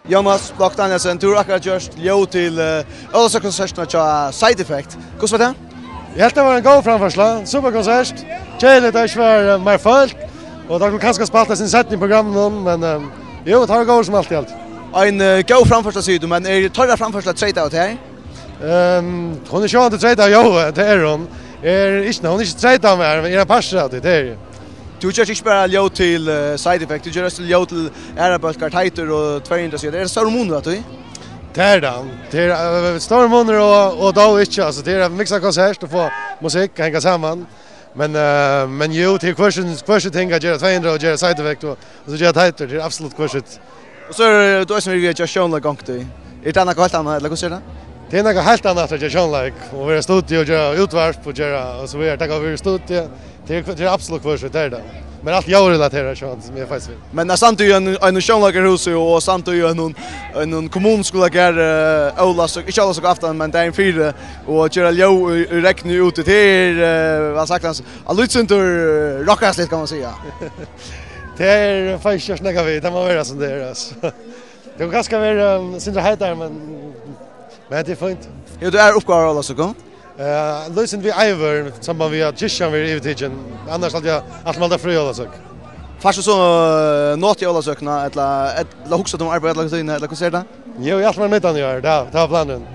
Jonas Block Danielsen, du har akkurat gjort ljud til Ølasøk-konserten av Side Effect. Hvordan var det? Jeg helt det var en god framførsel, superkonsert. Kjærlig det ikke var mer fullt, og det kunne kanskje spalt sin setning i programmet, men jo, det har gått som alltid alt. En god framførsel sier du, men tørre framførsel treit av til? Hun er sjående treit av jo, det hun. Hun er ikke treit av meg, men passer av det Du gjør ikke bare ljud til Side Effect, du gjør også ljud til Ærebølkar, Teiter og 200 sider. Er det større måneder at du? Det är stora månader och då inte alltså det är mixa konsert och få musik hänga samman men ju till question thing att göra 200 och göra Side Effect och så göra Teiter det är absolut question. Och så är det som vi gör shown like gång till. Är det något helt annat eller hur ser det? Det är något helt annat att göra shown like och vi är studio och göra utvarp och göra och så vidare. Tack över studio. Det är absolut question där. Men allt jag relaterar sånt som jag faktiskt vill. Men när samt ju en shownlagerhus och samt ju en kommunskola Ola så inte alla så ofta men det är en fyra och köra ljud räkna ut det här vad sagt han Alutsentur rockas lite kan man säga. Det är faktiskt jag snackar vi det måste vara sån där alltså. Det kan ganska vara syndra heter men det är fint. Jo det är uppgåva alla så gå. Lysen vi Iver som vi har Kishan vi inviteration annars hade jag allt man där fri alla så. Fast så nåt jag alla sökna eller huxa de arbetar eller hur ser det? Jo, jag har med den gör. Det var planen.